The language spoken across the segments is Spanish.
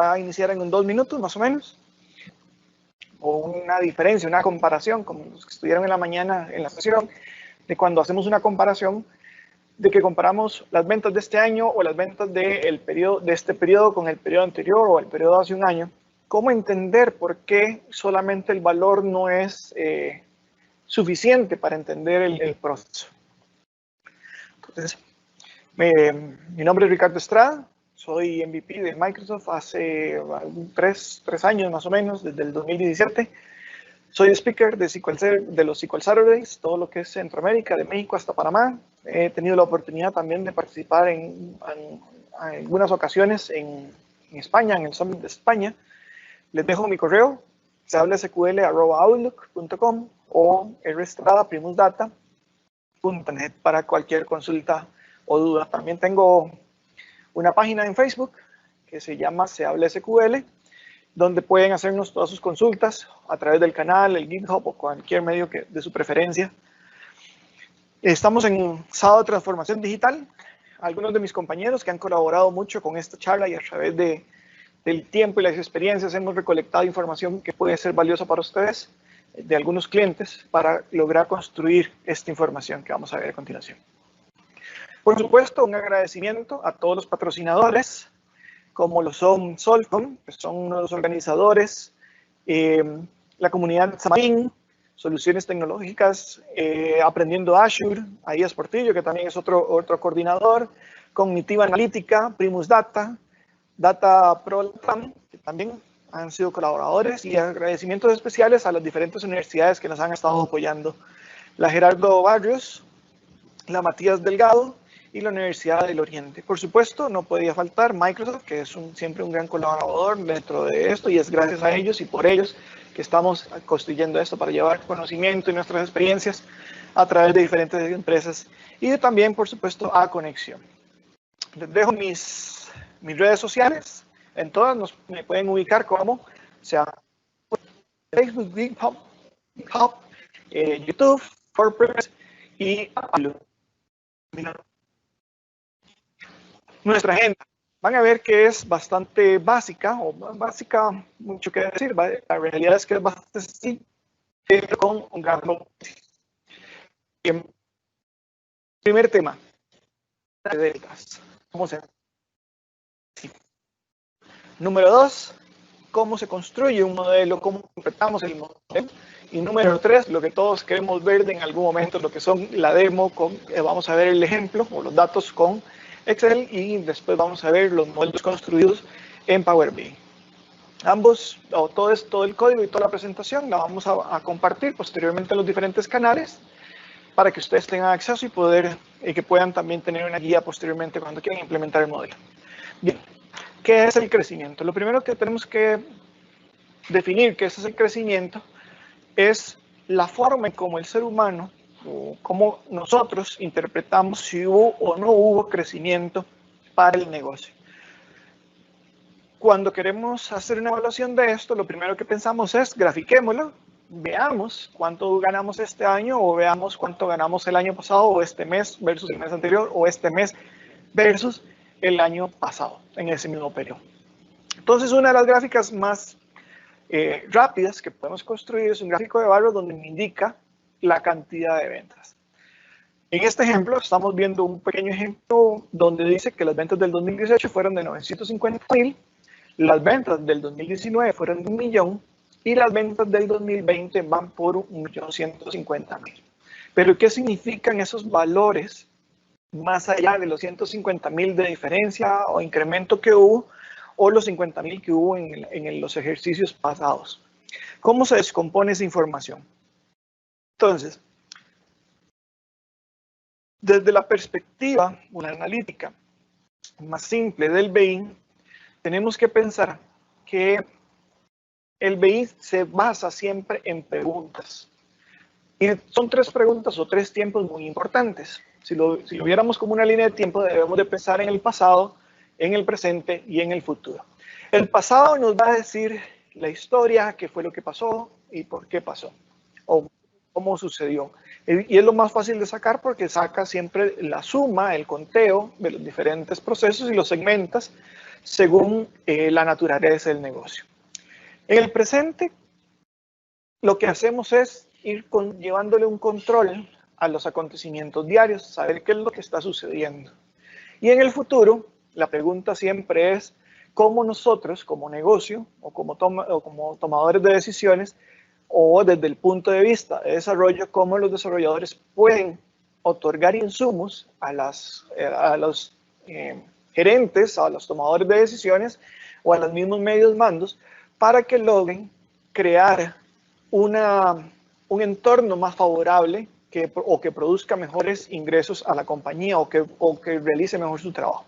a iniciar en 2 minutos más o menos, o una diferencia, una comparación, como los que estuvieron en la mañana en la sesión, de cuando hacemos una comparación, de que comparamos las ventas de este año o las ventas de este periodo con el periodo anterior o el periodo hace un año. ¿Cómo entender por qué solamente el valor no es suficiente para entender el proceso? Entonces, mi nombre es Ricardo Estrada, soy MVP de Microsoft hace 3 años más o menos, desde el 2017. Soy speaker de los SQL Saturdays, todo lo que es Centroamérica, de México hasta Panamá. He tenido la oportunidad también de participar en algunas ocasiones en España, en el Summit de España. Les dejo mi correo, sablesql@outlook.com o rstrada.primusdata.net para cualquier consulta o duda. También tengo una página en Facebook que se llama Se Habla SQL, donde pueden hacernos todas sus consultas a través del canal, el GitHub o cualquier medio de su preferencia. Estamos en Sábado de Transformación Digital. Algunos de mis compañeros que han colaborado mucho con esta charla y a través del tiempo y las experiencias hemos recolectado información que puede ser valiosa para ustedes, de algunos clientes, para lograr construir esta información que vamos a ver a continuación. Por supuesto, un agradecimiento a todos los patrocinadores, como lo son Solcom, que son uno de los organizadores, la comunidad Xamarin, Soluciones Tecnológicas, Aprendiendo Azure, Aías Portillo, que también es otro coordinador, Cognitiva Analítica, Primus Data, Data Pro, que también han sido colaboradores, y agradecimientos especiales a las diferentes universidades que nos han estado apoyando. La Gerardo Barrios, la Matías Delgado y la Universidad del Oriente. Por supuesto, no podía faltar Microsoft, que es siempre un gran colaborador dentro de esto, y es gracias a ellos y por ellos que estamos construyendo esto para llevar conocimiento y nuestras experiencias a través de diferentes empresas, y también, por supuesto, a Conexión. Les dejo mis redes sociales. En todas me pueden ubicar como Facebook, GitHub, YouTube, WordPress y nuestra agenda. Van a ver que es bastante básica, mucho que decir. La realidad es que es bastante sencilla, pero con un gran propósito. Primer tema, de ventas. ¿Cómo se hace? Número 2, cómo se construye un modelo, cómo completamos el modelo. Y número 3, lo que todos queremos ver en algún momento, lo que son la demo, vamos a ver el ejemplo o los datos con Excel, y después vamos a ver los modelos construidos en Power BI. Ambos, todo el código y toda la presentación la vamos a compartir posteriormente en los diferentes canales para que ustedes tengan acceso y que puedan también tener una guía posteriormente cuando quieran implementar el modelo. Bien. ¿Qué es el crecimiento? Lo primero que tenemos que definir qué es el crecimiento es la forma en cómo el ser humano, o cómo nosotros interpretamos si hubo o no hubo crecimiento para el negocio. Cuando queremos hacer una evaluación de esto, lo primero que pensamos es grafiquémoslo, veamos cuánto ganamos este año, o veamos cuánto ganamos el año pasado, o este mes versus el mes anterior, o este mes versus el año pasado, en ese mismo periodo. Entonces, una de las gráficas más rápidas que podemos construir es un gráfico de barras donde me indica la cantidad de ventas. En este ejemplo, estamos viendo un pequeño ejemplo donde dice que las ventas del 2018 fueron de 950,000, las ventas del 2019 fueron de 1 millón, y las ventas del 2020 van por 1.150.000. Pero, ¿qué significan esos valores más allá de los 150,000 de diferencia o incremento que hubo, o los 50,000 que hubo en los ejercicios pasados? ¿Cómo se descompone esa información? Entonces, desde la perspectiva, una analítica más simple del BI, tenemos que pensar que el BI se basa siempre en preguntas. Y son 3 preguntas o 3 tiempos muy importantes. Si lo viéramos como una línea de tiempo, debemos de pensar en el pasado, en el presente y en el futuro. El pasado nos va a decir la historia, qué fue lo que pasó y por qué pasó, o cómo sucedió. Y es lo más fácil de sacar porque saca siempre la suma, el conteo de los diferentes procesos y los segmentas según la naturaleza del negocio. En el presente, lo que hacemos es ir llevándole un control a los acontecimientos diarios, saber qué es lo que está sucediendo. Y en el futuro, la pregunta siempre es cómo nosotros, como negocio o como tomadores de decisiones, o desde el punto de vista de desarrollo, cómo los desarrolladores pueden otorgar insumos a los gerentes, a los tomadores de decisiones o a los mismos medios mandos para que logren crear un entorno más favorable o que produzca mejores ingresos a la compañía o que realice mejor su trabajo.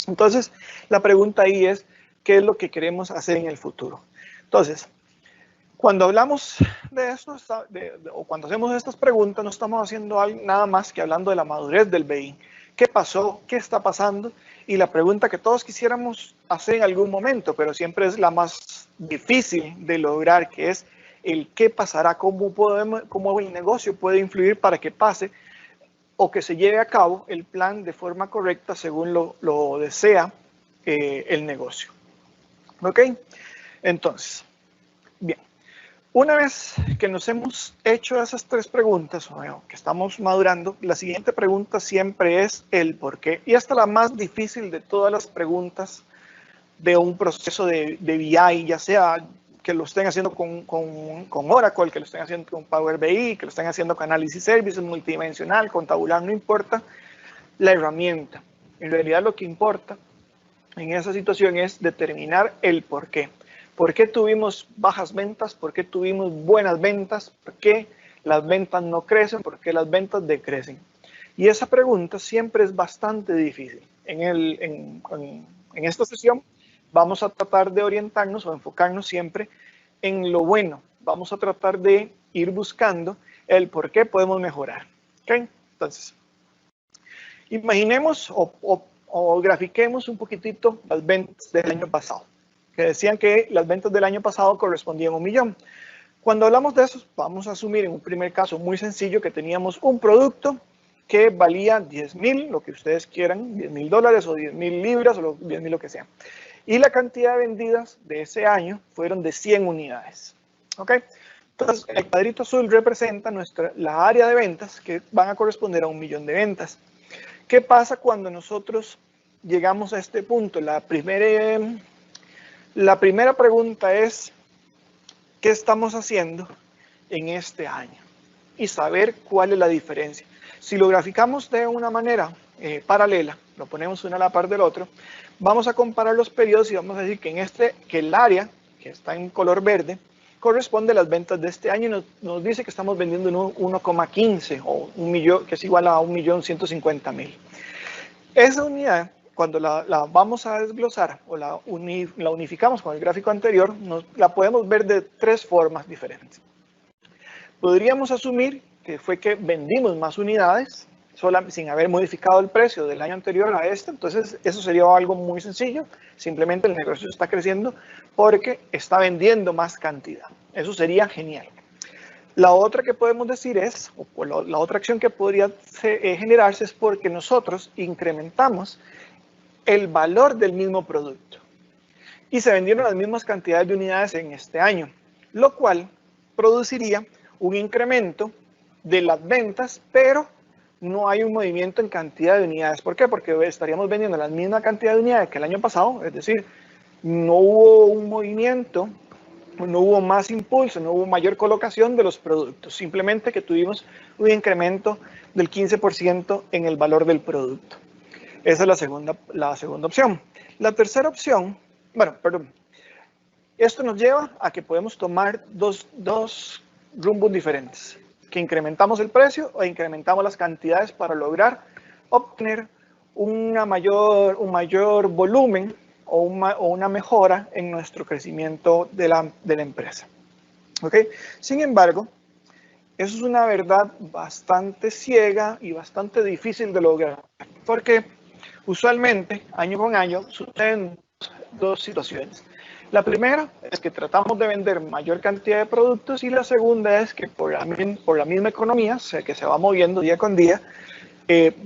Entonces, la pregunta ahí es, ¿qué es lo que queremos hacer en el futuro? Entonces, cuando hablamos de esto, o cuando hacemos estas preguntas, no estamos haciendo nada más que hablando de la madurez del BI. ¿Qué pasó? ¿Qué está pasando? Y la pregunta que todos quisiéramos hacer en algún momento, pero siempre es la más difícil de lograr, que es el qué pasará, cómo el negocio puede influir para que pase o que se lleve a cabo el plan de forma correcta según lo desea el negocio. ¿Ok? Entonces, bien. Una vez que nos hemos hecho esas tres preguntas, o que estamos madurando, la siguiente pregunta siempre es el por qué. Y esta es la más difícil de todas las preguntas de un proceso de BI, ya sea que lo estén haciendo con Oracle, que lo estén haciendo con Power BI, que lo estén haciendo con Analysis Services, multidimensional, con tabular, no importa la herramienta. En realidad lo que importa en esa situación es determinar el por qué. ¿Por qué tuvimos bajas ventas? ¿Por qué tuvimos buenas ventas? ¿Por qué las ventas no crecen? ¿Por qué las ventas decrecen? Y esa pregunta siempre es bastante difícil. En esta sesión vamos a tratar de orientarnos o enfocarnos siempre en lo bueno. Vamos a tratar de ir buscando el por qué podemos mejorar. ¿Okay? Entonces, imaginemos o grafiquemos un poquitito las ventas del año pasado, que decían que las ventas del año pasado correspondían a 1 millón. Cuando hablamos de eso, vamos a asumir en un primer caso muy sencillo que teníamos un producto que valía 10,000, lo que ustedes quieran, $10,000 o 10,000 libras o 10,000 lo que sea. Y la cantidad de vendidas de ese año fueron de 100 unidades. ¿Ok? Entonces, el cuadrito azul representa la área de ventas que van a corresponder a 1 millón de ventas. ¿Qué pasa cuando nosotros llegamos a este punto? La primera pregunta es, ¿qué estamos haciendo en este año? Y saber cuál es la diferencia. Si lo graficamos de una manera paralela, lo ponemos uno a la par del otro, vamos a comparar los periodos y vamos a decir que el área, que está en color verde, corresponde a las ventas de este año y nos dice que estamos vendiendo 1,15 o 1 millón, que es igual a 1.150.000. Esa unidad, cuando la vamos a desglosar o la unificamos con el gráfico anterior, la podemos ver de tres formas diferentes. Podríamos asumir que fue que vendimos más unidades sin haber modificado el precio del año anterior a este, entonces eso sería algo muy sencillo, simplemente el negocio está creciendo porque está vendiendo más cantidad. Eso sería genial. La otra que podemos decir es, o la otra acción que podría generarse es porque nosotros incrementamos el valor del mismo producto y se vendieron las mismas cantidades de unidades en este año, lo cual produciría un incremento de las ventas, pero no hay un movimiento en cantidad de unidades. ¿Por qué? Porque estaríamos vendiendo la misma cantidad de unidades que el año pasado, es decir, no hubo un movimiento, no hubo más impulso, no hubo mayor colocación de los productos, simplemente que tuvimos un incremento del 15% en el valor del producto. Esa es la segunda opción. La tercera opción, esto nos lleva a que podemos tomar dos rumbos diferentes, que incrementamos el precio o incrementamos las cantidades para lograr obtener un mayor volumen o una mejora en nuestro crecimiento de la empresa. ¿Okay? Sin embargo, eso es una verdad bastante ciega y bastante difícil de lograr, porque usualmente, año con año, suceden dos situaciones. La primera es que tratamos de vender mayor cantidad de productos y la segunda es que por la misma economía, que se va moviendo día con día,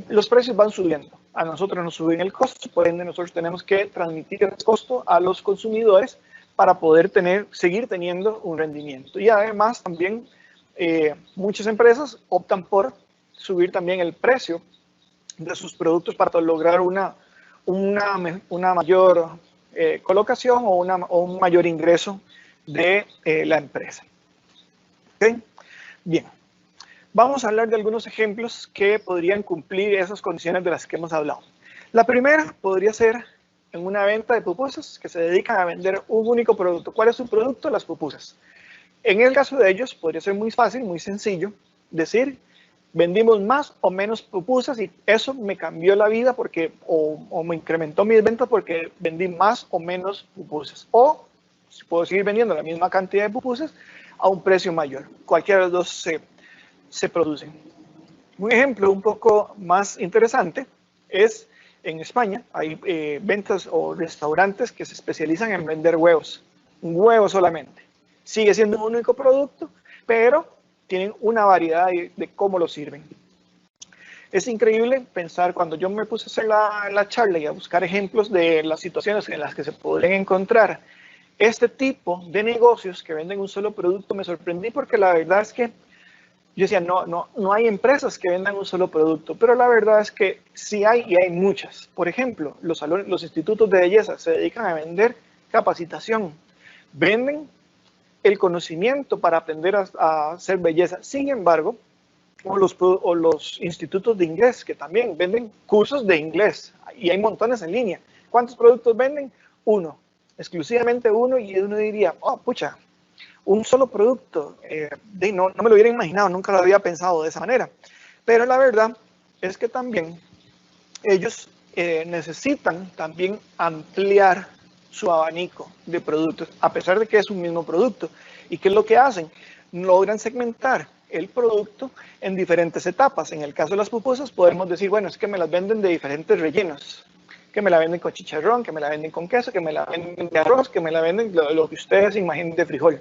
los precios van subiendo. a nosotros nos suben el costo, por ende nosotros tenemos que transmitir el costo a los consumidores para poder seguir teniendo un rendimiento. Y además también muchas empresas optan por subir también el precio de sus productos para lograr una mayor colocación o un mayor ingreso de la empresa. ¿Okay? Bien, vamos a hablar de algunos ejemplos que podrían cumplir esas condiciones de las que hemos hablado. La primera podría ser en una venta de pupusas que se dedican a vender un único producto. ¿Cuál es su producto? Las pupusas. En el caso de ellos podría ser muy fácil, muy sencillo decir: vendimos más o menos pupusas y eso me cambió la vida porque, o me incrementó mis ventas porque vendí más o menos pupusas. O puedo seguir vendiendo la misma cantidad de pupusas a un precio mayor. Cualquiera de los dos se producen. Un ejemplo un poco más interesante es en España. Hay ventas o restaurantes que se especializan en vender huevos. Un huevo solamente. Sigue siendo un único producto, pero tienen una variedad de cómo lo sirven. Es increíble pensar, cuando yo me puse a hacer la charla y a buscar ejemplos de las situaciones en las que se podrían encontrar este tipo de negocios que venden un solo producto, me sorprendí porque la verdad es que yo decía, no hay empresas que vendan un solo producto, pero la verdad es que sí hay, y hay muchas. Por ejemplo, los institutos de belleza se dedican a vender capacitación, venden el conocimiento para aprender a hacer belleza. Sin embargo, o los institutos de inglés, que también venden cursos de inglés, y hay montones en línea. ¿Cuántos productos venden? Uno, exclusivamente uno, y uno diría, oh, pucha, un solo producto, no me lo hubiera imaginado, nunca lo había pensado de esa manera. Pero la verdad es que también ellos necesitan también ampliar su abanico de productos, a pesar de que es un mismo producto. ¿Y qué es lo que hacen? Logran segmentar el producto en diferentes etapas. En el caso de las pupusas podemos decir, bueno, es que me las venden de diferentes rellenos, que me la venden con chicharrón, que me la venden con queso, que me la venden de arroz, que me la venden lo que ustedes imaginen de frijol.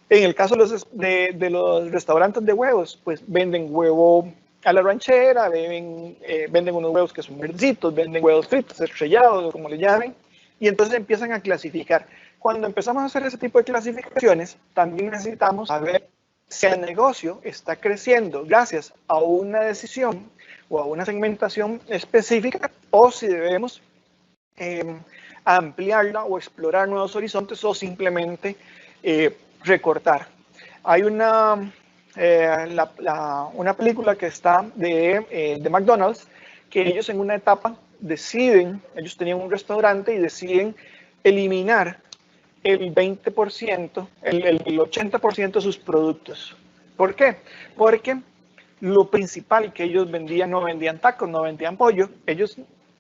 En el caso de los restaurantes de huevos, pues venden huevo a la ranchera, venden unos huevos que son verdecitos, venden huevos fritos, estrellados, como le llamen, y entonces empiezan a clasificar. Cuando empezamos a hacer ese tipo de clasificaciones, también necesitamos saber si el negocio está creciendo gracias a una decisión o a una segmentación específica, o si debemos ampliarla o explorar nuevos horizontes, o simplemente recortar. Hay una película que está de McDonald's, que ellos en una etapa ellos tenían un restaurante y deciden eliminar el 20%, el 80% de sus productos. ¿Por qué? Porque lo principal que ellos vendían, no vendían tacos, no vendían pollo, ellos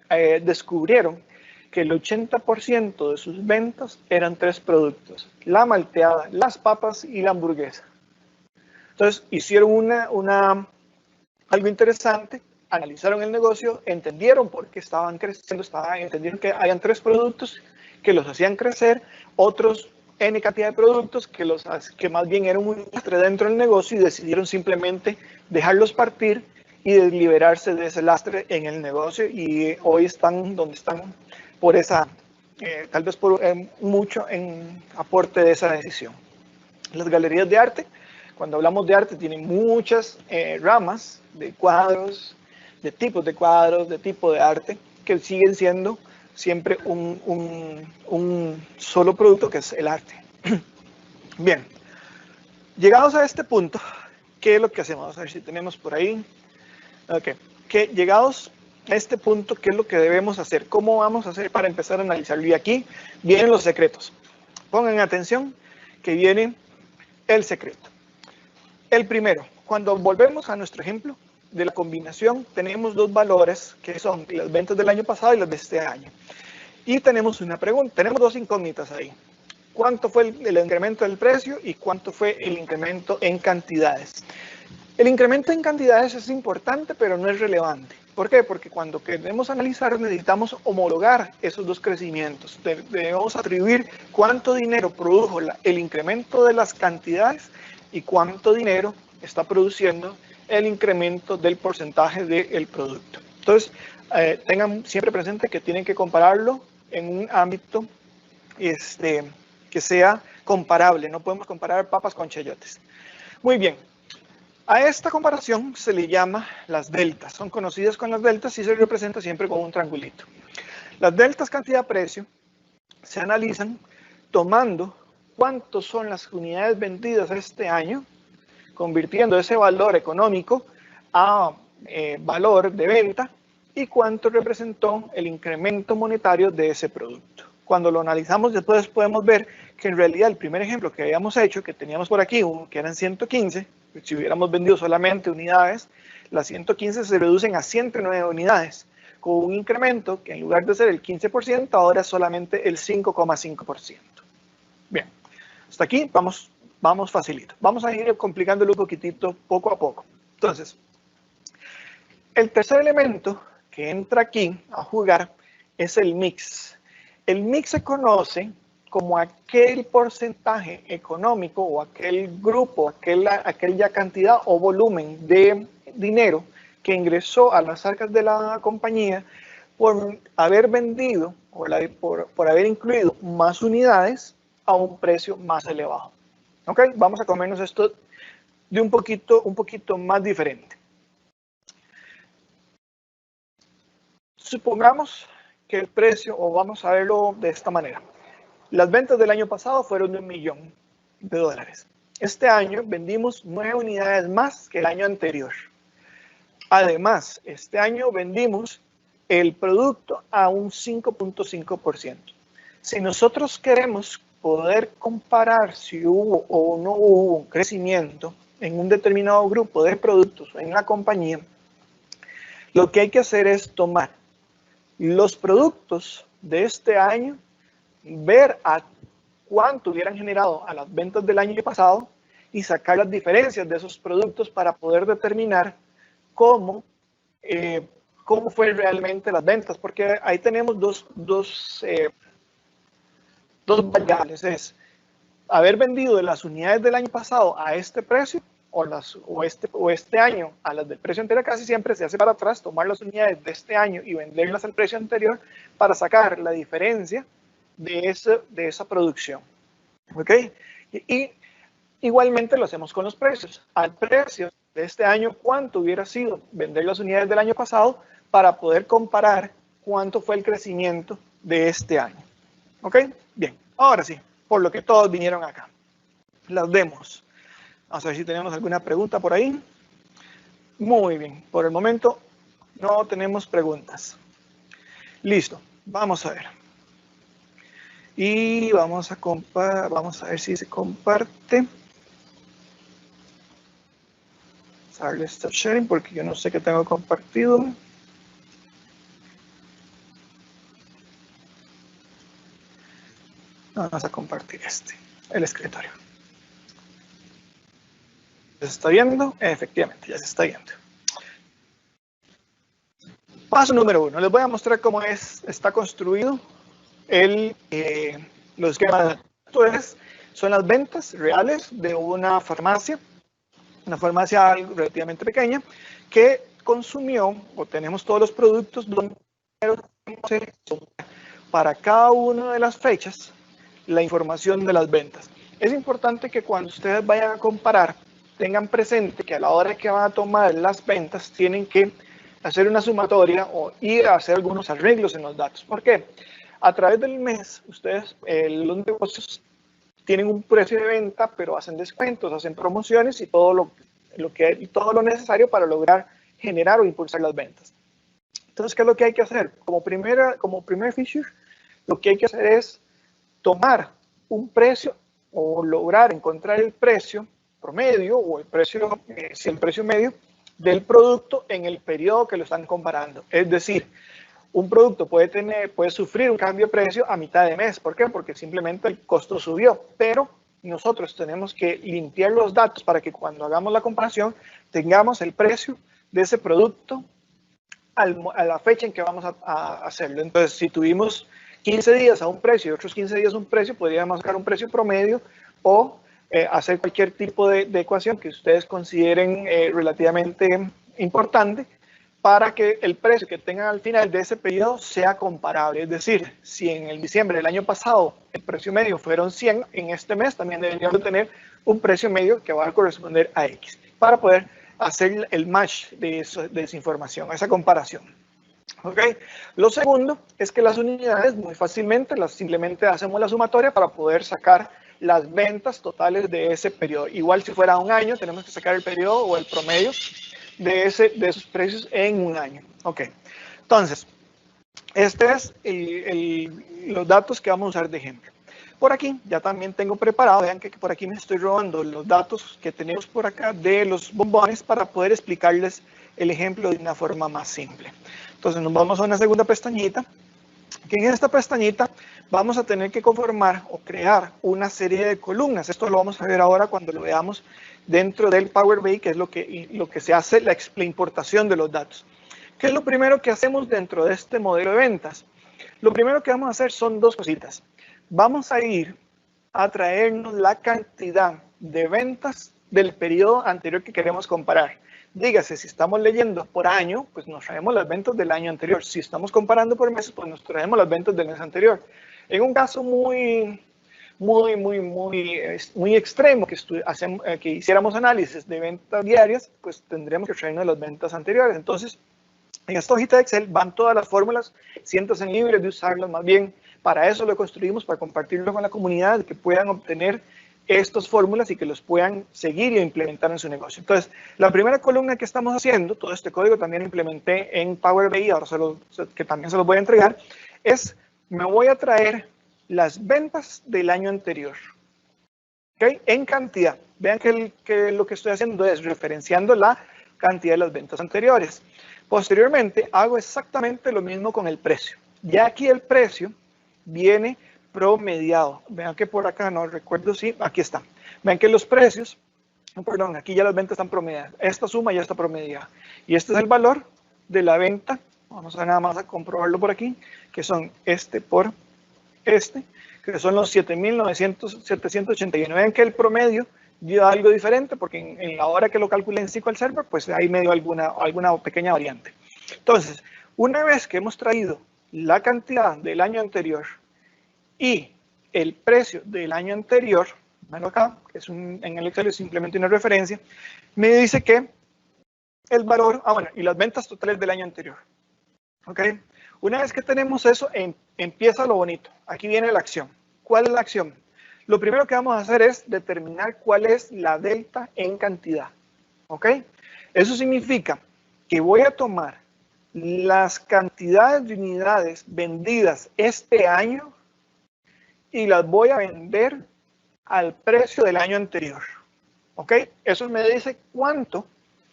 descubrieron que el 80% de sus ventas eran 3 productos: la malteada, las papas y la hamburguesa. Entonces hicieron algo interesante, analizaron el negocio, entendieron por qué estaban creciendo, entendieron que habían 3 productos que los hacían crecer, otros N cantidad de productos que más bien eran un lastre dentro del negocio, y decidieron simplemente dejarlos partir y liberarse de ese lastre en el negocio, y hoy están donde están por tal vez por mucho en aporte de esa decisión. Las galerías de arte, cuando hablamos de arte, tienen muchas ramas de cuadros, de tipos de cuadros, de tipo de arte, que siguen siendo siempre un solo producto, que es el arte. Bien, llegados a este punto, ¿qué es lo que hacemos? A ver si tenemos por ahí. Ok, llegados a este punto, ¿qué es lo que debemos hacer? ¿Cómo vamos a hacer para empezar a analizarlo? Y aquí vienen los secretos. Pongan atención que viene el secreto. El primero, cuando volvemos a nuestro ejemplo de la combinación, tenemos 2 valores que son las ventas del año pasado y las de este año. Y tenemos una pregunta, tenemos 2 incógnitas ahí. ¿Cuánto fue el incremento del precio y cuánto fue el incremento en cantidades? El incremento en cantidades es importante, pero no es relevante. ¿Por qué? Porque cuando queremos analizar, necesitamos homologar esos 2 crecimientos. Debemos atribuir cuánto dinero produjo el incremento de las cantidades y cuánto dinero está produciendo el incremento del porcentaje del producto. Entonces, tengan siempre presente que tienen que compararlo en un ámbito que sea comparable. No podemos comparar papas con chayotes. Muy bien. A esta comparación se le llama las deltas. Son conocidas con las deltas y se representa siempre con un triangulito. Las deltas cantidad-precio se analizan tomando cuántos son las unidades vendidas este año, convirtiendo ese valor económico a valor de venta y cuánto representó el incremento monetario de ese producto. Cuando lo analizamos después podemos ver que en realidad el primer ejemplo que habíamos hecho, que teníamos por aquí, que eran 115, si hubiéramos vendido solamente unidades, las 115 se reducen a 109 unidades, con un incremento que en lugar de ser el 15%, ahora es solamente el 5,5%. Bien, hasta aquí vamos facilito. Vamos a ir complicándolo un poquitito poco a poco. Entonces, el tercer elemento que entra aquí a jugar es el mix. El mix se conoce como aquel porcentaje económico o aquel grupo, aquella cantidad o volumen de dinero que ingresó a las arcas de la compañía por haber vendido o por haber incluido más unidades a un precio más elevado. ¿Ok? Vamos a comernos esto de un poquito más diferente. Supongamos que el precio, o vamos a verlo de esta manera. Las ventas del año pasado fueron de $1 millón. Este año vendimos 9 unidades más que el año anterior. Además, este año vendimos el producto a un 5.5%. Si nosotros queremos poder comparar si hubo o no hubo un crecimiento en un determinado grupo de productos en la compañía, lo que hay que hacer es tomar los productos de este año, ver a cuánto hubieran generado a las ventas del año pasado y sacar las diferencias de esos productos para poder determinar cómo fue realmente las ventas, porque ahí tenemos dos variables, es haber vendido las unidades del año pasado a este precio o este año a las del precio anterior. Casi siempre se hace para atrás, tomar las unidades de este año y venderlas al precio anterior para sacar la diferencia de esa producción. ¿Ok? Y igualmente lo hacemos con los precios. Al precio de este año, ¿cuánto hubiera sido vender las unidades del año pasado para poder comparar cuánto fue el crecimiento de este año? ¿Ok? Bien, ahora sí, por lo que todos vinieron acá. Las vemos. Vamos a ver si tenemos alguna pregunta por ahí. Muy bien, por el momento no tenemos preguntas. Listo, vamos a ver. Y vamos a ver si se comparte. Darle stop sharing porque yo no sé qué tengo compartido. Vamos a compartir el escritorio. ¿Se está viendo? Efectivamente, ya se está viendo. Paso número 1. Les voy a mostrar cómo está construido los esquemas. Entonces, son las ventas reales de una farmacia relativamente pequeña, que consumió, o tenemos todos los productos donde para cada una de las fechas la información de las ventas. Es importante que cuando ustedes vayan a comparar, tengan presente que a la hora que van a tomar las ventas, tienen que hacer una sumatoria o ir a hacer algunos arreglos en los datos. ¿Por qué? A través del mes, ustedes, los negocios, tienen un precio de venta, pero hacen descuentos, hacen promociones y todo lo necesario para lograr generar o impulsar las ventas. Entonces, ¿qué es lo que hay que hacer? Como primer feature, lo que hay que hacer es tomar un precio o lograr encontrar el precio promedio o el precio medio del producto en el periodo que lo están comparando. Es decir, un producto puede sufrir un cambio de precio a mitad de mes. ¿Por qué? Porque simplemente el costo subió, pero nosotros tenemos que limpiar los datos para que cuando hagamos la comparación tengamos el precio de ese producto a la fecha en que vamos a hacerlo. Entonces, si tuvimos 15 días a un precio y otros 15 días a un precio, podríamos sacar un precio promedio o hacer cualquier tipo de ecuación que ustedes consideren relativamente importante para que el precio que tengan al final de ese periodo sea comparable. Es decir, si en el diciembre del año pasado el precio medio fueron 100, en este mes también deberíamos tener un precio medio que va a corresponder a X, para poder hacer el match de esa información, esa comparación. ¿Okay? Lo segundo es que las unidades muy fácilmente simplemente hacemos la sumatoria para poder sacar las ventas totales de ese periodo. Igual si fuera un año, tenemos que sacar el periodo o el promedio de esos precios en un año. Ok, entonces, este es los datos que vamos a usar de ejemplo. Por aquí ya también tengo preparado, vean que por aquí me estoy robando los datos que tenemos por acá de los bombones para poder explicarles el ejemplo de una forma más simple. Entonces nos vamos a una segunda pestañita, que en esta pestañita vamos a tener que conformar o crear una serie de columnas. Esto lo vamos a ver ahora cuando lo veamos dentro del Power BI, que es lo que se hace, la importación de los datos. ¿Qué es lo primero que hacemos dentro de este modelo de ventas? Lo primero que vamos a hacer son dos cositas. Vamos a ir a traernos la cantidad de ventas del periodo anterior que queremos comparar. Dígase, si estamos leyendo por año, pues nos traemos las ventas del año anterior. Si estamos comparando por meses, pues nos traemos las ventas del mes anterior. En un caso muy extremo, que hiciéramos análisis de ventas diarias, pues tendríamos que traernos las ventas anteriores. Entonces, en esta hojita de Excel van todas las fórmulas, siéntanse libres de usarlas, más bien para eso lo construimos, para compartirlo con la comunidad, que puedan obtener estas fórmulas y que los puedan seguir e implementar en su negocio. Entonces, la primera columna que estamos haciendo, todo este código también lo implementé en Power BI, ahora que también se los voy a entregar, es, me voy a traer las ventas del año anterior, ¿okay? En cantidad. Vean que lo que estoy haciendo es referenciando la cantidad de las ventas anteriores. Posteriormente, hago exactamente lo mismo con el precio. Ya aquí el precio viene promediado. Vean que por acá, no recuerdo si, aquí está. Vean que los precios, perdón, aquí ya las ventas están promediadas. Esta suma ya está promediada. Y este es el valor de la venta. Vamos a nada más a comprobarlo por aquí, que son este por este, que son los 7.781. Vean que el promedio dio algo diferente, porque en la hora que lo calculé en SQL Server, pues ahí me dio alguna pequeña variante. Entonces, una vez que hemos traído la cantidad del año anterior y el precio del año anterior, bueno acá, que es en el Excel es simplemente una referencia, me dice que el valor, bueno, y las ventas totales del año anterior. ¿Ok? Una vez que tenemos eso, empieza lo bonito. Aquí viene la acción. ¿Cuál es la acción? Lo primero que vamos a hacer es determinar cuál es la delta en cantidad. ¿Ok? Eso significa que voy a tomar las cantidades de unidades vendidas este año y las voy a vender al precio del año anterior. ¿Ok? Eso me dice cuánto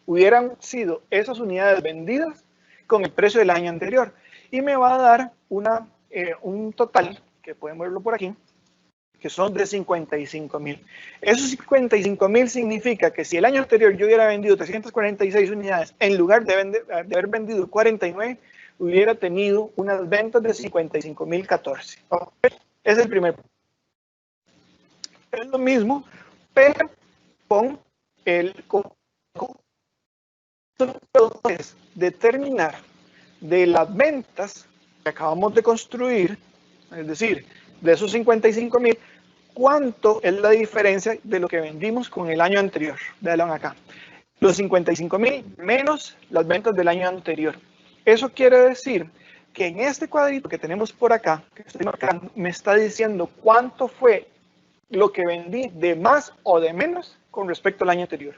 hubieran sido esas unidades vendidas con el precio del año anterior. Y me va a dar un total, que pueden verlo por aquí, que son de 55.000. Esos 55.000 significa que si el año anterior yo hubiera vendido 346 unidades, en lugar de haber vendido 49, hubiera tenido unas ventas de 55.014. ¿Okay? Es el primer punto. Es lo mismo, pero con determinar de las ventas que acabamos de construir, es decir, de esos 55.000, ¿cuánto es la diferencia de lo que vendimos con el año anterior? Véanlo acá. Los 55.000 menos las ventas del año anterior. Eso quiere decir que en este cuadrito que tenemos por acá, que estoy marcando, me está diciendo cuánto fue lo que vendí de más o de menos con respecto al año anterior.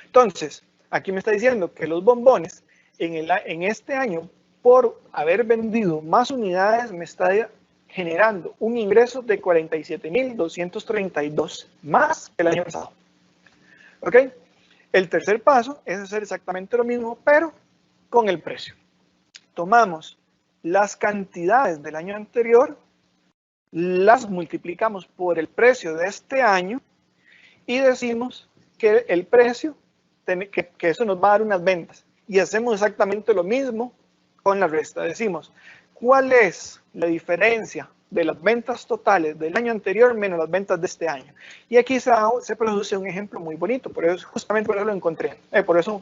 Entonces, aquí me está diciendo que los bombones en este año, por haber vendido más unidades, me está generando un ingreso de 47.232 más que el año pasado. ¿Ok? El tercer paso es hacer exactamente lo mismo, pero con el precio. Tomamos las cantidades del año anterior, las multiplicamos por el precio de este año y decimos que el precio, que eso nos va a dar unas ventas. Y hacemos exactamente lo mismo con la resta. Decimos, ¿cuál es la diferencia de las ventas totales del año anterior menos las ventas de este año. Y aquí se produce un ejemplo muy bonito, por eso, justamente por eso lo encontré,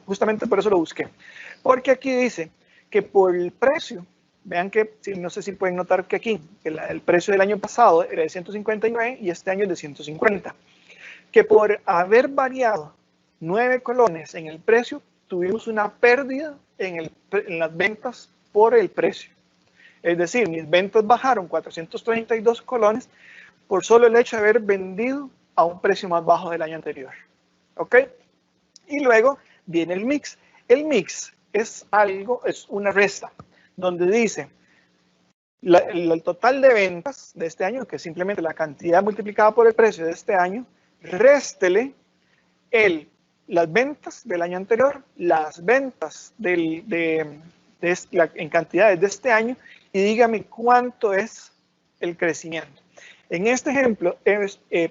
justamente por eso lo busqué. Porque aquí dice que por el precio, vean que, no sé si pueden notar que aquí, que el precio del año pasado era de 159 y este año es de 150. Que por haber variado 9 colones en el precio, tuvimos una pérdida en las ventas por el precio. Es decir, mis ventas bajaron 432 colones por solo el hecho de haber vendido a un precio más bajo del año anterior. ¿Ok? Y luego viene el mix. El mix es una resta, donde dice el total de ventas de este año, que es simplemente la cantidad multiplicada por el precio de este año, réstele las ventas del año anterior, las ventas en cantidades de este año, y dígame cuánto es el crecimiento. En este ejemplo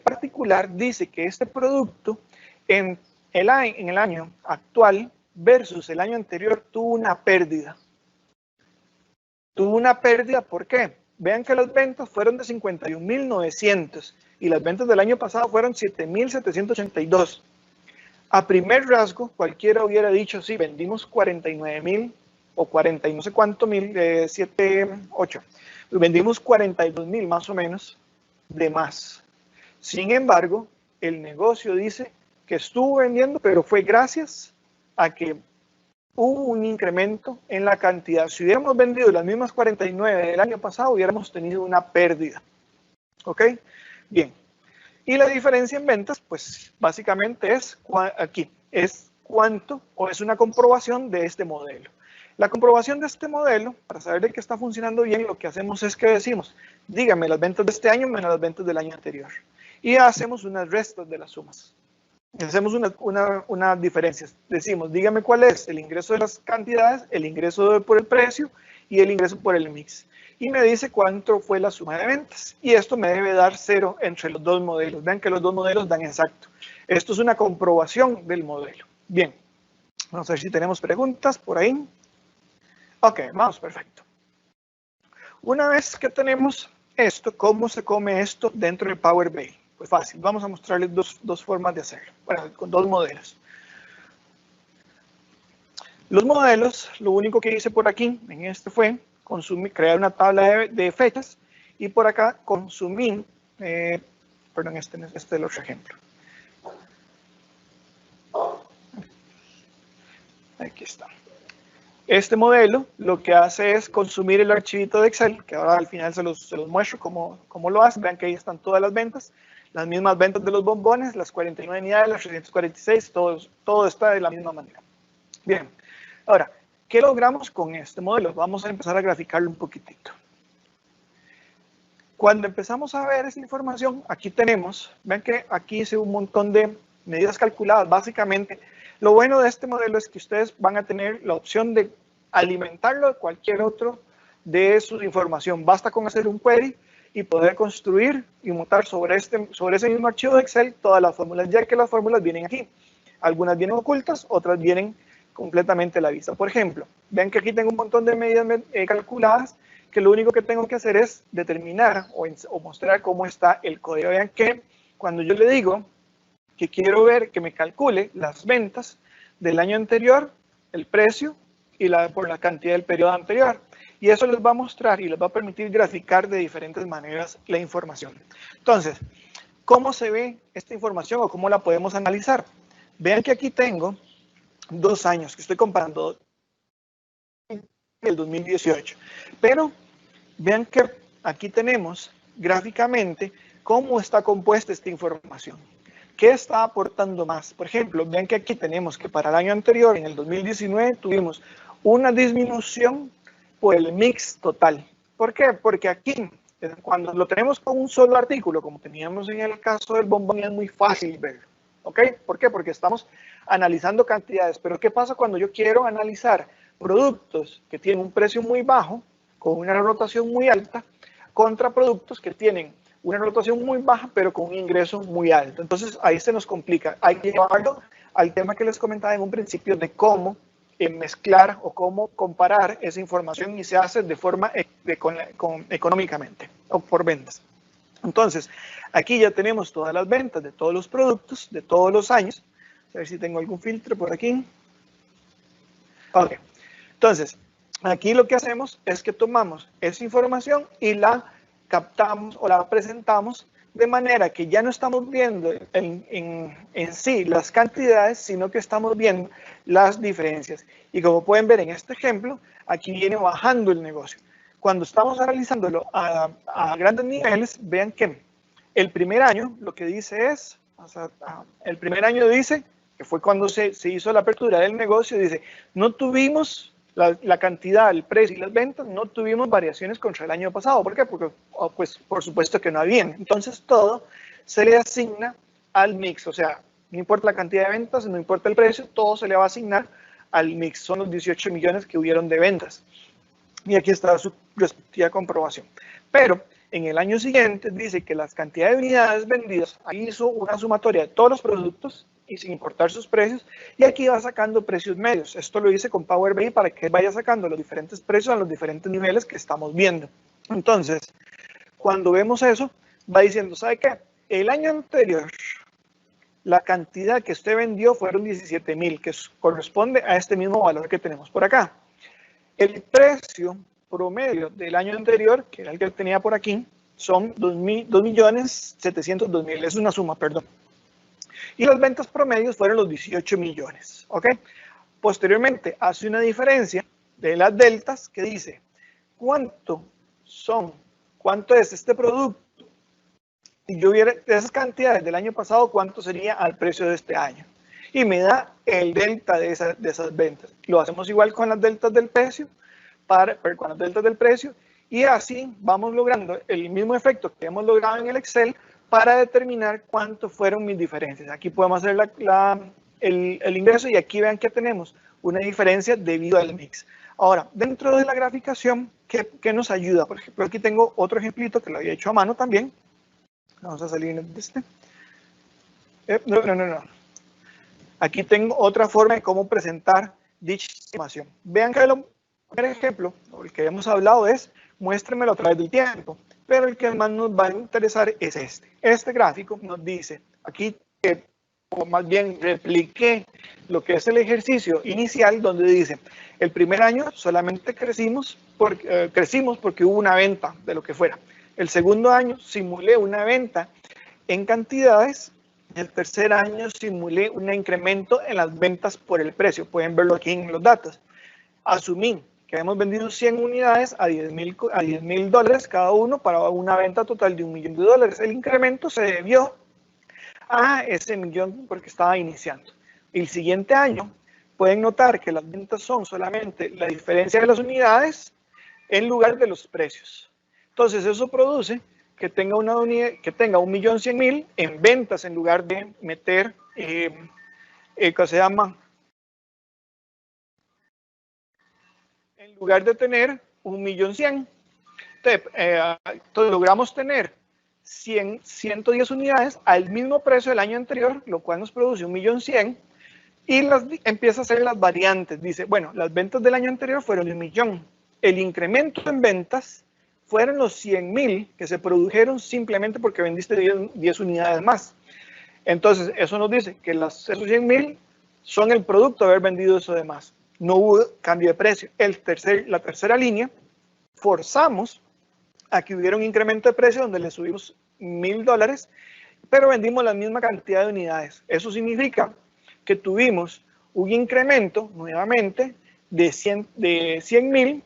particular dice que este producto en el año actual versus el año anterior tuvo una pérdida. Tuvo una pérdida, ¿por qué? Vean que las ventas fueron de 51.900 y las ventas del año pasado fueron 7.782. A primer rasgo, cualquiera hubiera dicho, sí, vendimos 49.000 o 40 y no sé cuánto mil, 8. Vendimos 42.000 más o menos de más. Sin embargo, el negocio dice que estuvo vendiendo, pero fue gracias a que hubo un incremento en la cantidad. Si hubiéramos vendido las mismas 49 del año pasado, hubiéramos tenido una pérdida. ¿Ok? Bien. Y la diferencia en ventas, pues básicamente es aquí, es cuánto, o es una comprobación de este modelo. La comprobación de este modelo, para saber de que está funcionando bien, lo que hacemos es que decimos, dígame las ventas de este año menos las ventas del año anterior. Y hacemos unas restas de las sumas. Hacemos unas diferencias. Decimos, dígame cuál es el ingreso de las cantidades, el ingreso por el precio y el ingreso por el mix. Y me dice cuánto fue la suma de ventas. Y esto me debe dar 0 entre los dos modelos. Vean que los dos modelos dan exacto. Esto es una comprobación del modelo. Bien. Vamos a ver si tenemos preguntas por ahí. Ok, vamos, perfecto. Una vez que tenemos esto, ¿cómo se come esto dentro de Power BI? Pues fácil, vamos a mostrarles dos formas de hacerlo, bueno, con dos modelos. Los modelos, lo único que hice por aquí, en este fue crear una tabla de fechas y por acá consumir, perdón, este es el otro ejemplo. Aquí está. Este modelo lo que hace es consumir el archivito de Excel, que ahora al final se los muestro cómo lo hace. Vean que ahí están todas las ventas, las mismas ventas de los bombones, las 49 unidades, las 346, todo está de la misma manera. Bien, ahora, ¿qué logramos con este modelo? Vamos a empezar a graficarlo un poquitito. Cuando empezamos a ver esa información, aquí tenemos, vean que aquí hice un montón de medidas calculadas. Básicamente, lo bueno de este modelo es que ustedes van a tener la opción de alimentarlo de cualquier otro de su información. Basta con hacer un query y poder construir y montar sobre ese mismo archivo de Excel todas las fórmulas, ya que las fórmulas vienen aquí. Algunas vienen ocultas, otras vienen completamente a la vista. Por ejemplo, vean que aquí tengo un montón de medidas calculadas, que lo único que tengo que hacer es determinar o mostrar cómo está el código. Vean que cuando yo le digo que quiero ver que me calcule las ventas del año anterior, el precio y por la cantidad del periodo anterior. Y eso les va a mostrar y les va a permitir graficar de diferentes maneras la información. Entonces, ¿cómo se ve esta información o cómo la podemos analizar? Vean que aquí tengo 2 años que estoy comparando el 2018. Pero vean que aquí tenemos gráficamente cómo está compuesta esta información. ¿Qué está aportando más? Por ejemplo, vean que aquí tenemos que para el año anterior, en el 2019, tuvimos una disminución por el mix total. ¿Por qué? Porque aquí, cuando lo tenemos con un solo artículo, como teníamos en el caso del bombón, es muy fácil verlo. ¿Ok? ¿Por qué? Porque estamos analizando cantidades. Pero ¿qué pasa cuando yo quiero analizar productos que tienen un precio muy bajo, con una rotación muy alta, contra productos que tienen una rotación muy baja, pero con un ingreso muy alto? Entonces, ahí se nos complica. Hay que llevarlo al tema que les comentaba en un principio de cómo mezclar o cómo comparar esa información y se hace de forma económicamente. o por ventas. Entonces, aquí ya tenemos todas las ventas de todos los productos, de todos los años. A ver si tengo algún filtro por aquí. Ok. Entonces, aquí lo que hacemos es que tomamos esa información y la captamos o la presentamos de manera que ya no estamos viendo en sí las cantidades, sino que estamos viendo las diferencias. Y como pueden ver en este ejemplo, aquí viene bajando el negocio. Cuando estamos analizándolo a grandes niveles, vean que el primer año lo que dice es, o sea, el primer año dice, que fue cuando se hizo la apertura del negocio, dice, no tuvimos la cantidad, el precio y las ventas, no tuvimos variaciones contra el año pasado. ¿Por qué? Porque, pues, por supuesto que no habían. Entonces, todo se le asigna al mix. O sea, no importa la cantidad de ventas, no importa el precio, todo se le va a asignar al mix. Son los 18 millones que hubieron de ventas. Y aquí está su respectiva comprobación. Pero en el año siguiente dice que las cantidades de unidades vendidas, ahí hizo una sumatoria de todos los productos y sin importar sus precios, y aquí va sacando precios medios. Esto lo hice con Power BI para que vaya sacando los diferentes precios a los diferentes niveles que estamos viendo. Entonces, cuando vemos eso, va diciendo, ¿sabe qué? El año anterior, la cantidad que usted vendió fueron 17,000, que corresponde a este mismo valor que tenemos por acá. El precio promedio del año anterior, que era el que tenía por aquí, son 2.702.000, es una suma, perdón. Y las ventas promedios fueron los 18 millones, ¿ok? Posteriormente hace una diferencia de las deltas que dice, ¿cuánto es este producto? Si yo viera esas cantidades del año pasado, ¿cuánto sería al precio de este año? Y me da el delta de esas ventas. Lo hacemos igual con las deltas del precio, con las deltas del precio, y así vamos logrando el mismo efecto que hemos logrado en el Excel para determinar cuánto fueron mis diferencias. Aquí podemos hacer el ingreso y aquí vean que tenemos una diferencia debido al mix. Ahora, dentro de la graficación, ¿qué nos ayuda? Por ejemplo, aquí tengo otro ejemplito que lo había hecho a mano también. Vamos a salir de este. No. Aquí tengo otra forma de cómo presentar dicha información. Vean que el primer ejemplo, el que hemos hablado es, muéstremelo a través del tiempo. Pero el que más nos va a interesar es este. Este gráfico nos dice, aquí, o más bien repliqué lo que es el ejercicio inicial, donde dice, el primer año solamente crecimos porque hubo una venta de lo que fuera. El segundo año simulé una venta en cantidades. El tercer año simulé un incremento en las ventas por el precio. Pueden verlo aquí en los datos. Asumí que hemos vendido 100 unidades a $10,000 cada uno para una venta total de $1,000,000. El incremento se debió a ese millón porque estaba iniciando. El siguiente año pueden notar que las ventas son solamente la diferencia de las unidades en lugar de los precios. Entonces eso produce que tenga una unidad, que tenga 1.100.000 en ventas en lugar de meter, ¿qué se llama? En lugar de tener 1.100.000. Entonces logramos tener 110 unidades al mismo precio del año anterior, lo cual nos produce 1.100.000 y empieza a hacer las variantes. Dice, bueno, las ventas del año anterior fueron 1.000.000. El incremento en ventas fueron los 100.000 que se produjeron simplemente porque vendiste 10 unidades más. Entonces, eso nos dice que esos 100.000 son el producto de haber vendido eso de más. No hubo cambio de precio. La tercera línea, forzamos a que hubiera un incremento de precio donde le subimos $1,000, pero vendimos la misma cantidad de unidades. Eso significa que tuvimos un incremento nuevamente de 100.000,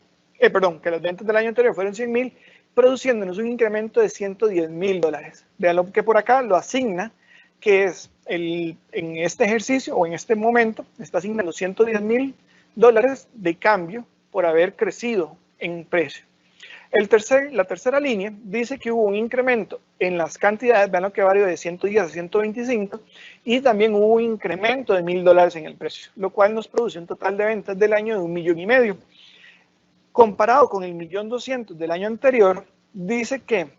que las ventas del año anterior fueron 100.000, produciéndonos un incremento de $110,000. Vean lo que por acá lo asigna, que es en este ejercicio o en este momento, está asignando $110,000 de cambio por haber crecido en precio. La tercera línea dice que hubo un incremento en las cantidades, vean lo que varió de 110 a 125, y también hubo un incremento de $1,000 en el precio, lo cual nos produce un total de ventas del año de 1,5 millones. Comparado con el 1.200.000 del año anterior, dice que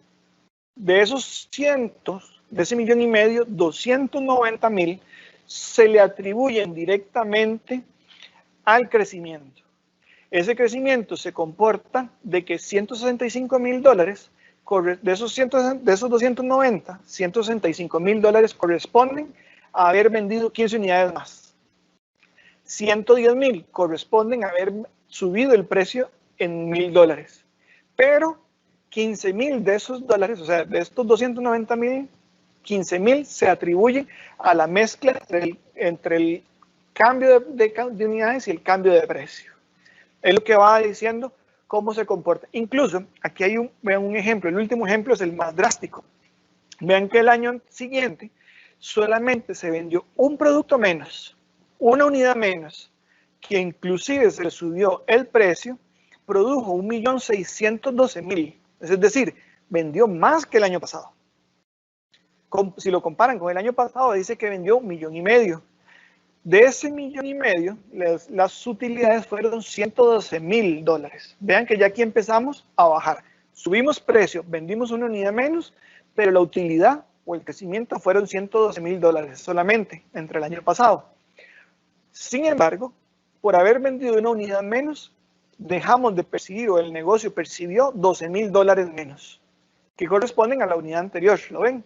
de esos cientos, de ese 1,5 millones, 290.000 se le atribuyen directamente al crecimiento. Ese crecimiento se comporta de que $165,000 de esos 290, $165,000 corresponden a haber vendido 15 unidades más. 110,000 corresponden a haber subido el precio en $1,000. Pero 15,000 de esos dólares, o sea, de estos 290,000, 15,000 se atribuyen a la mezcla entre el cambio de unidades y el cambio de precio. Es lo que va diciendo cómo se comporta. Incluso, aquí hay vean un ejemplo, el último ejemplo es el más drástico. Vean que el año siguiente solamente se vendió un producto menos, una unidad menos, que inclusive se le subió el precio, produjo 1,612,000. Es decir, vendió más que el año pasado. Si lo comparan con el año pasado, dice que vendió 1,5 millones. De ese 1,5 millones, las utilidades fueron $112,000. Vean que ya aquí empezamos a bajar. Subimos precio, vendimos una unidad menos, pero la utilidad o el crecimiento fueron $112,000 solamente entre el año pasado. Sin embargo, por haber vendido una unidad menos, dejamos de percibir, o el negocio percibió $12,000 menos, que corresponden a la unidad anterior. ¿Lo ven?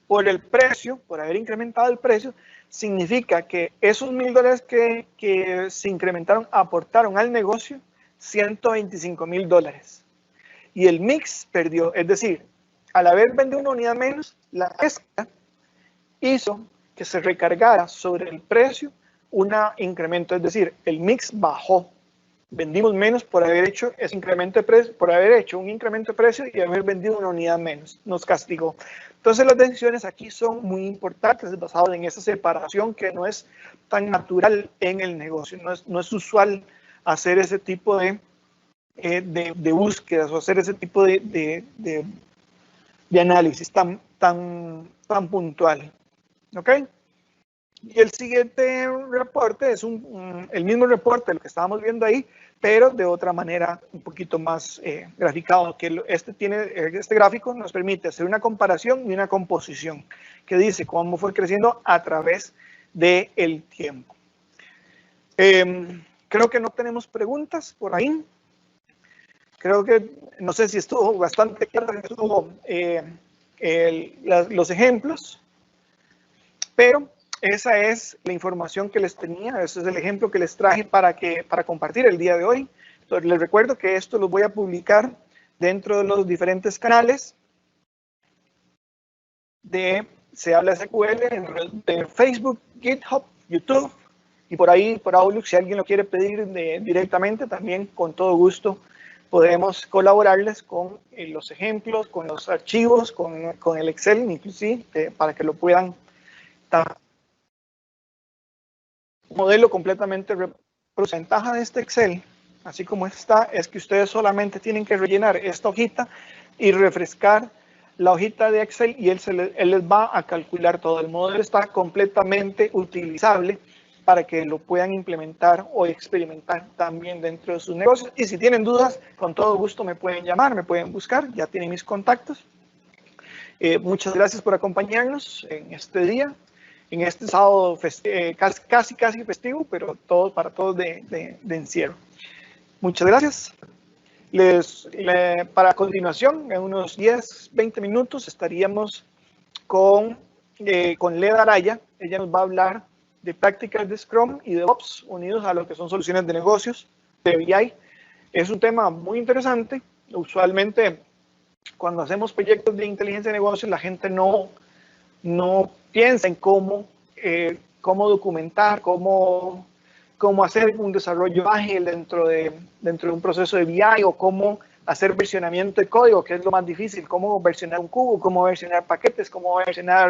Por el precio, por haber incrementado el precio, significa que esos $1,000 que se incrementaron aportaron al negocio $125,000. Y el mix perdió, es decir, al haber vendido una unidad menos, la mezcla hizo que se recargara sobre el precio un incremento, es decir, el mix bajó. Vendimos menos por haber hecho ese incremento de precio, por haber hecho un incremento de precio y haber vendido una unidad menos. Nos castigó. Entonces las decisiones aquí son muy importantes, basadas en esa separación que no es tan natural en el negocio. No es usual hacer ese tipo de búsquedas o hacer ese tipo de análisis tan puntual. ¿Ok? Y el siguiente reporte es el mismo reporte de lo que estábamos viendo ahí, pero de otra manera un poquito más graficado, que este gráfico nos permite hacer una comparación y una composición que dice cómo fue creciendo a través del tiempo. Creo que no tenemos preguntas por ahí. Creo que, no sé si estuvo bastante claro, los ejemplos, pero esa es la información que les tenía, ese es el ejemplo que les traje para compartir el día de hoy. Entonces, les recuerdo que esto lo voy a publicar dentro de los diferentes canales de Se Habla SQL, de Facebook, GitHub, YouTube, y por ahí, por Outlook, si alguien lo quiere pedir directamente, también con todo gusto podemos colaborarles con los ejemplos, con los archivos, con el Excel, inclusive, para que lo puedan modelo completamente. La ventaja de este Excel, así como está, es que ustedes solamente tienen que rellenar esta hojita y refrescar la hojita de Excel y él les va a calcular todo. El modelo está completamente utilizable para que lo puedan implementar o experimentar también dentro de sus negocios. Y si tienen dudas, con todo gusto me pueden llamar, me pueden buscar, ya tienen mis contactos. Muchas gracias por acompañarnos en este día, en este sábado casi festivo, pero para todos de encierro. Muchas gracias. Para continuación, en unos 10-20 minutos, estaríamos con Leda Araya. Ella nos va a hablar de prácticas de Scrum y de DevOps unidos a lo que son soluciones de negocios, de BI. Es un tema muy interesante. Usualmente, cuando hacemos proyectos de inteligencia de negocios, la gente no piensa en cómo documentar, cómo hacer un desarrollo ágil dentro de un proceso de BI, o cómo hacer versionamiento de código, que es lo más difícil, cómo versionar un cubo, cómo versionar paquetes, cómo versionar